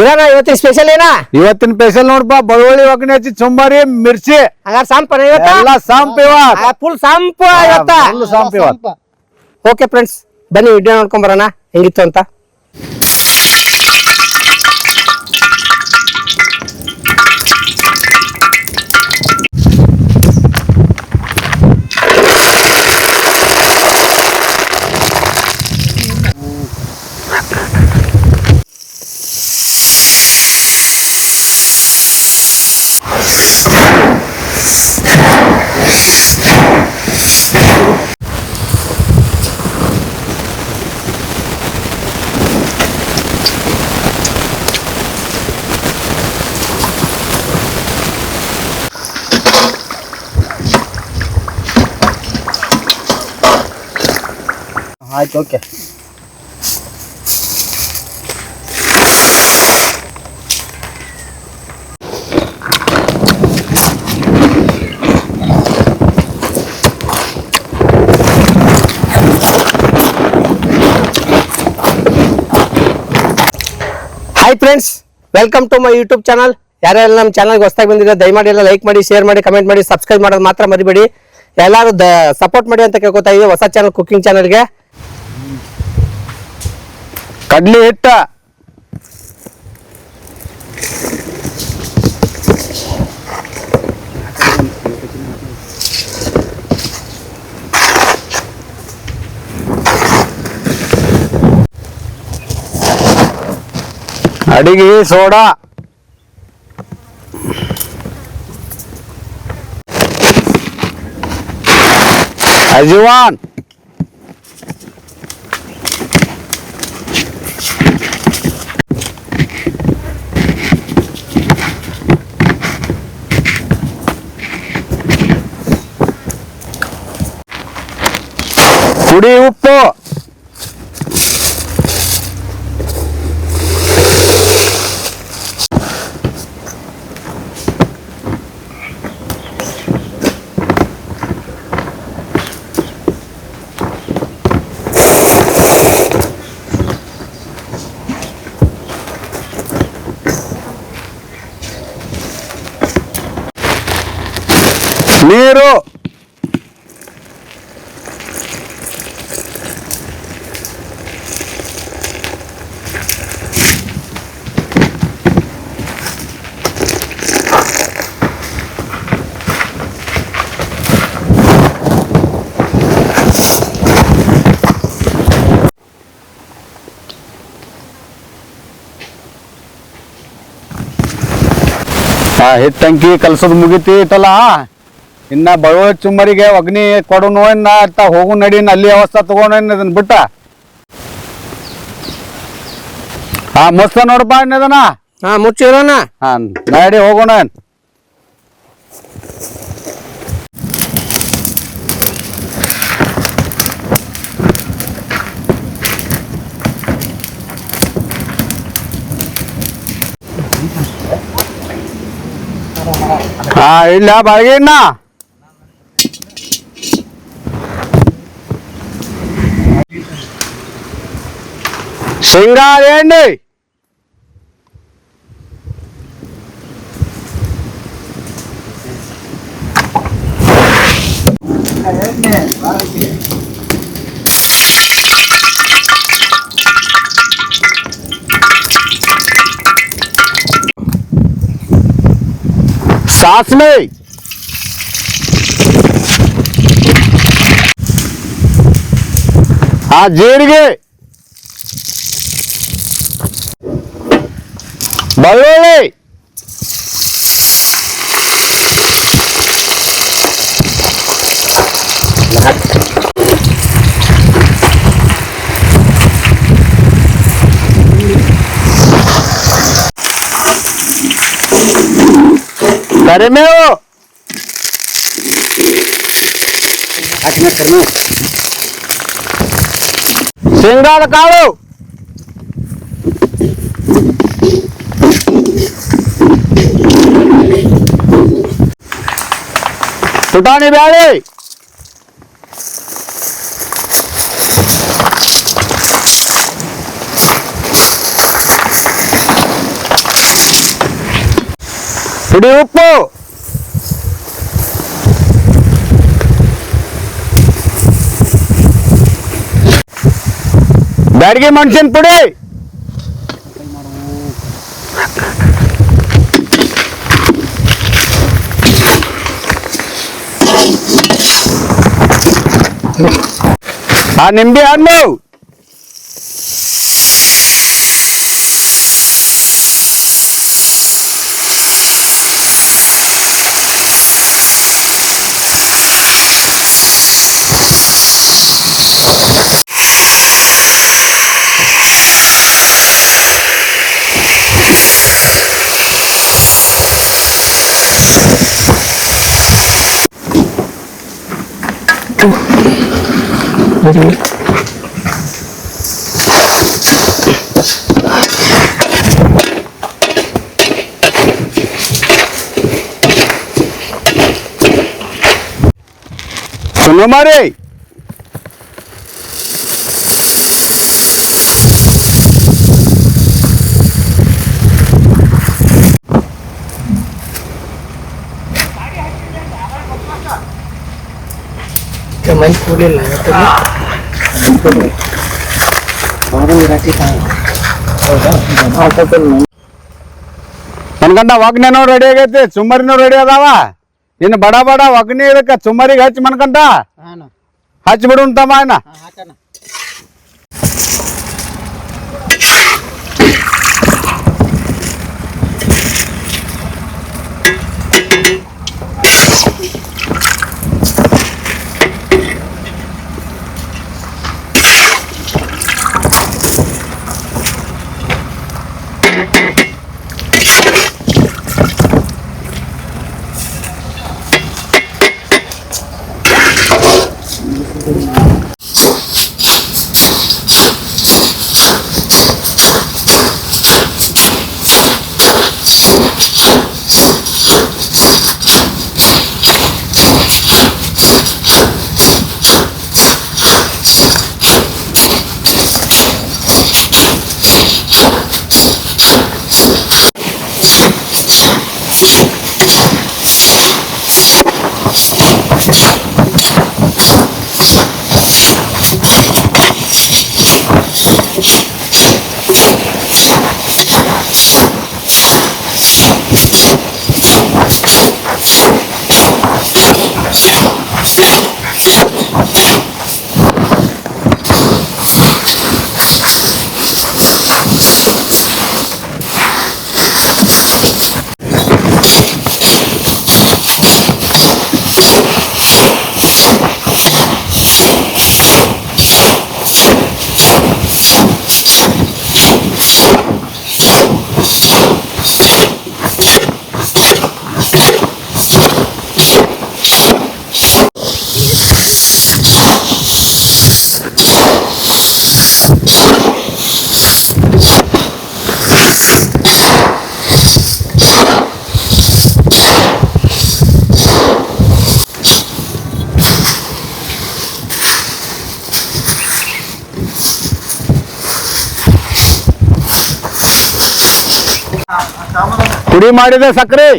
ಕಿರಣ ಇವತ್ತಿನ ಸ್ಪೆಷಲ್ ಏನ? ಇವತ್ತಿನ ಸ್ಪೆಷಲ್ ನೋಡ್ಪಾ, ಬೆಳ್ಳುಳ್ಳಿ ಒಗ್ಗರಣೆ ಹಚ್ಚಿ ಚುಂಬರಿ ಮಿರ್ಚಿ ಹಂಗಾರ ಸಾಂಪನ ಇವತ್ತ? ಎಲ್ಲ ಸಾಂಪ್ ಫುಲ್ ಸಾಂಪ್ ಇವತ್ತ. ಸಾಂಪ್ ಇವತ್ತು. ಓಕೆ ಫ್ರೆಂಡ್ಸ್, ಬನ್ನಿ ವಿಡಿಯೋ ನೋಡ್ಕೊಂಡ್ ಬರೋಣ ಹೆಂಗಿತ್ತು ಅಂತ. ಆಯ್ತು, okay. Hi friends, welcome to my YouTube channel. ಯಾರೆಲ್ಲ ನಮ್ಮ ಚಾನಲ್ಗೆ ಹೊಸದಾಗಿ ಬಂದಿದ್ರೆ ದಯಮಾಡಿ ಎಲ್ಲ ಲೈಕ್ ಮಾಡಿ, ಶೇರ್ ಮಾಡಿ, ಕಮೆಂಟ್ ಮಾಡಿ, ಸಬ್ಸ್ಕ್ರೈಬ್ ಮಾಡೋದು ಮಾತ್ರ ಮರಿಬೇಡಿ. ಎಲ್ಲರೂ ಸಪೋರ್ಟ್ ಮಾಡಿ ಅಂತ ಕೇಳ್ಕೊತಾ ಇದೀವಿ ಹೊಸ ಚಾನಲ್, ಕುಕಿಂಗ್ ಚಾನಲ್ಗೆ. ಕಡ್ಲಿ ಹಿಟ್ಟ, ಅಡಿಗೆ ಸೋಡಾ, ಅಜ್ವಾನ್, ಪುಡಿ ಉಪ್ಪು, ನೀರು, ಹಿಟ್ಟಂಕಿ ಕಲ್ಸೋದು ಮುಗಿತಿ ಇಟ್ಟಲ್ಲ. ಇನ್ನ ಬೆಳ್ಳುಳ್ಳಿ ಚುಮ್ಮರಿಗೆ ಒಗ್ನಿ ಕೊಡೋನು ಇನ್ನ ಹೋಗು ನಡಿ, ಅಲ್ಲಿ ಅವಸ್ಥೆ ತಗೊಂಡು ಇದನ್ನ ಬಿಟ್ಟ. ಮುಚ್ಚ ನೋಡಪ್ಪ ಇದನ್ನ. ಮುಚ್ಚಿರೋಣ. ನಡಿ ಹೋಗೋಣ. ಇಲ್ಲ ಬಾಳ್ಗೆ ಇನ್ನ ಶೇಂಗಾ ಎಣ್ಣೆ, ಸಾಸಿವೆ, ಜೀರಿಗೆ, ಬೆಳ್ಳುಳ್ಳಿ, ಕರಿಮೇವು, ಶೇಂಗಾದ ಕಾಳು, ಪುಟಾಣಿ ಬ್ಯಾಳಿ, ಪುಡಿ ಉಪ್ಪು, ಬ್ಯಾಡಗಿ ಮೆಣಸಿನ ಪುಡಿ, ಆ ನಿಂಬೆ ಹಣ್ಣು, सुनो मारे कमाई पूरे लगा ಮನ್ಕಂಡ ಒಗ್ನೇನೋ ರೆಡಿ ಆಗೈತಿ, ಸುಮ್ಮರಿನೂ ರೆಡಿ ಅದಾವ. ಇನ್ನು ಬಡ ಬಡ ಒಗ್ನಿ ಇದಕ್ಕೆ ಸುಮ್ಮರಿಗೆ ಹಚ್ಚಿ ಮನ್ಕಂಡ ಹಚ್ಚಿ ಬಿಡು ತಮ್ಮ ಅಣ್ಣ. ಪುಡಿ ಮಾಡಿದೆ ಸಕ್ಕರೆ,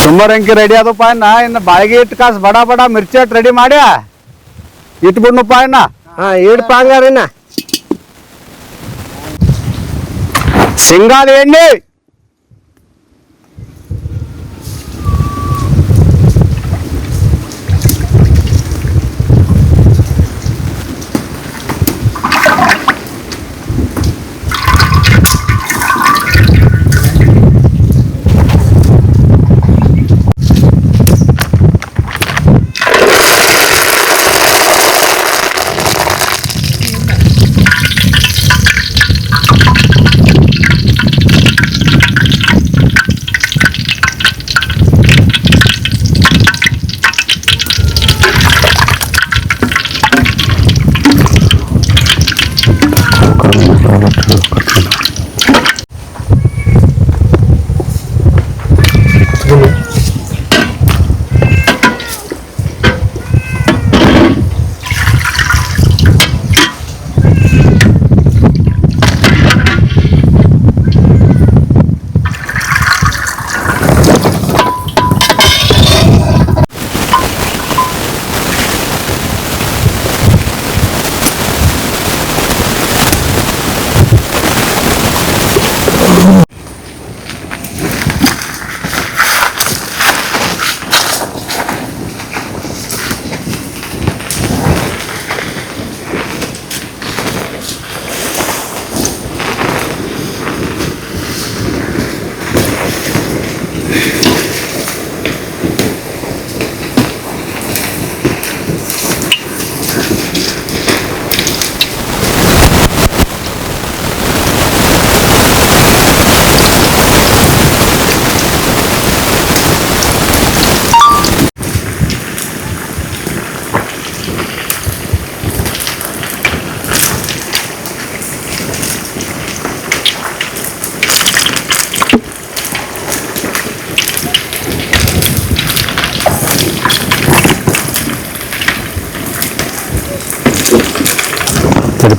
ಸುಮಾರು ಅಂಕಿ ರೆಡಿ ಆದಪ್ಪ ಅಣ್ಣ. ಇನ್ನು ಬಾಳಿಗೆ ಇಟ್ಟು ಕಾಸು ಬಡ ಬಡ ಮಿರ್ಚಿ ಅಟ್ ರೆಡಿ ಮಾಡ್ಯ ಇಟ್ಬಿಡ್ನಪ್ಪ ಅಣ್ಣ. ಹಾ ಇಡ್ಪ ಹಂಗಾರಿನ ಶೇಂಗಾದ ಎಣ್ಣೆ,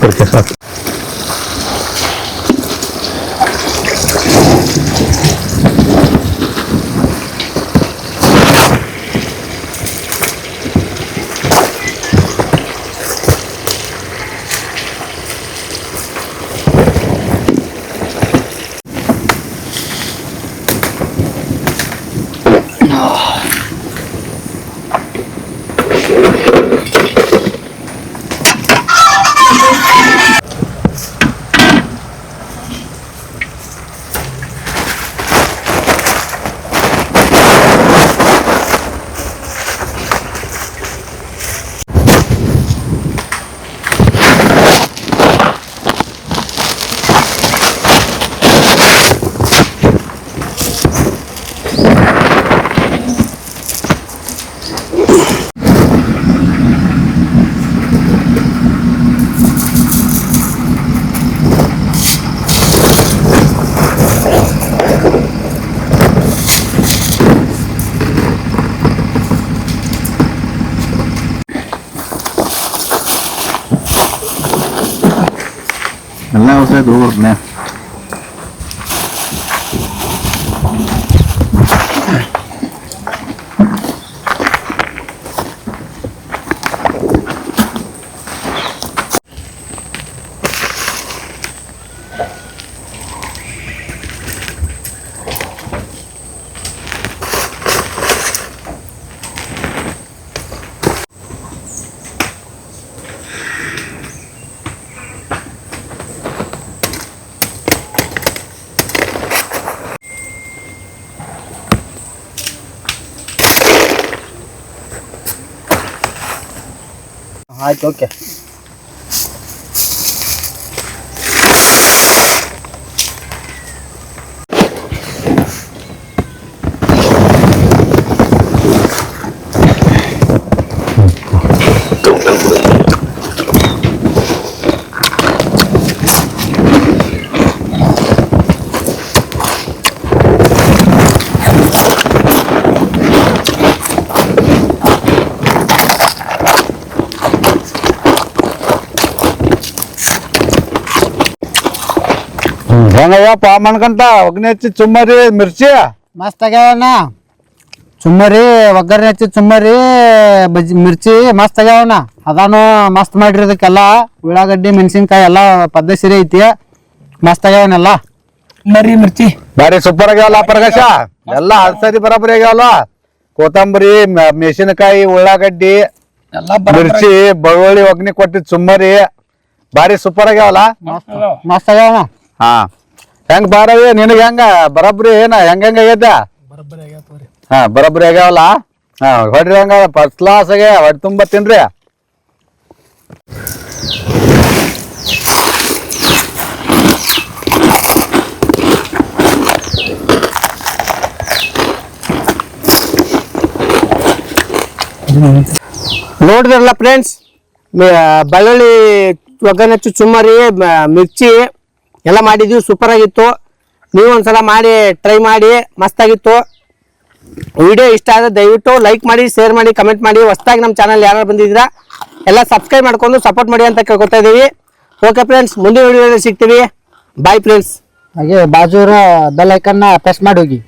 ಓಕೆ ಸಾಕು. ಎಲ್ಲ ಔಷಧ ಹೋಗ್ಬರ್ತೀನಿ. ಆಯ್ತು, ಓಕೆ. ಹೆಂಗಯ್ಯಪ್ಪ ಮಣ್ಕಂತ ಒಗ್ಗರಣೆ ಹಚ್ಚಿ ಚುಮ್ಮರಿ ಮಿರ್ಚಿ ಮಸ್ತ್ ಆಗ್ಯಾವಣ್ಣ. ಚುಮ್ಮರಿ ಒಗ್ಗರಣೆ ಹಚ್ಚಿ ಚುಮ್ಮರಿ ಬಜ್ಜಿ ಮಿರ್ಚಿ ಮಸ್ತ್ ಆಗ್ಯಾವಣ್ಣ. ಅದಾನು ಮಸ್ತ್ ಮಾಡಿರೋದಕ್ಕೆಲ್ಲ ಉಳ್ಳಾಗಡ್ಡಿ ಮೆಣಸಿನ್ಕಾಯಿ ಎಲ್ಲ ಪದ್ಧತಿ ಐತಿ. ಮಸ್ತ್ ಆಗ್ಯಾವನೆಲ್ಲ ಮರಿ ಮಿರ್ಚಿ ಬಾರಿ ಸೂಪರ್ ಆಗ್ಯಾವಲ್ಲ ಪ್ರಕಾಶ. ಎಲ್ಲ ಸರಿ ಬರಾಬರಿ ಆಗ್ಯಾವಲ್ಲ. ಕೊತ್ತಂಬರಿ ಮೆಣಸಿನಕಾಯಿ ಉಳ್ಳಾಗಡ್ಡಿ ಮಿರ್ಚಿ ಬೆಳ್ಳುಳ್ಳಿ ಒಗ್ಗರಣೆ ಕೊಟ್ಟಿ ಚುಮ್ಮರಿ ಬಾರಿ ಸೂಪರ್ ಆಗ್ಯಾವಲ್ಲ. ಮಸ್ತ್ ಆಗ್ಯಾವಣ್ಣ. ಹಾ ಹೆಂಗ್ ಬಾರವಿ ನಿನಗ ಹೆಂಗ ಬರಬ್ರಿ ಏನ ಹೆಂಗ ಆಗೈತ? ಹಾ ಬರಬ್ರಿ ಆಗ್ಯಾವಲ್ಲ. ಹಾ ಹೊಡ್ರಿ ಹಂಗ ಫಸ್ಟ್ ಕ್ಲಾಸ್ ಆಗ್ಯ ಹೊಟ್ಟೆ ತುಂಬ ತಿನ್ರಿ. ನೋಡಿದ್ರಲ್ಲ ಫ್ರೆಂಡ್ಸ್, ಬೆಳ್ಳುಳ್ಳಿ ಒಗ್ಗರಣೆ ಹಚ್ಚಿ ಚುಮ್ಮರಿ ಮಿರ್ಚಿ ಎಲ್ಲ ಮಾಡಿದ್ವಿ. ಸೂಪರ್ ಆಗಿತ್ತು. ನೀವು ಒಂದ್ಸಲ ಮಾಡಿ ಟ್ರೈ ಮಾಡಿ, ಮಸ್ತಾಗಿತ್ತು. ವಿಡಿಯೋ ಇಷ್ಟ ಆದರೆ ದಯವಿಟ್ಟು ಲೈಕ್ ಮಾಡಿ, ಶೇರ್ ಮಾಡಿ, ಕಮೆಂಟ್ ಮಾಡಿ. ಹೊಸದಾಗಿ ನಮ್ಮ ಚಾನಲ್ ಯಾರು ಬಂದಿದ್ದೀರಾ ಎಲ್ಲ ಸಬ್ಸ್ಕ್ರೈಬ್ ಮಾಡ್ಕೊಂಡು ಸಪೋರ್ಟ್ ಮಾಡಿ ಅಂತ ಕೇಳ್ಕೊತಾ ಇದ್ದೀವಿ. ಓಕೆ ಫ್ರೆಂಡ್ಸ್, ಮುಂದಿನ ವಿಡಿಯೋದಲ್ಲಿ ಸಿಗ್ತೀವಿ. Bye friends. ಹಾಗೆ ಬಾಜೂರ ಬೆಲ್ ಐಕನ್ನ ಪ್ರೆಸ್ ಮಾಡಿ ಹೋಗಿ.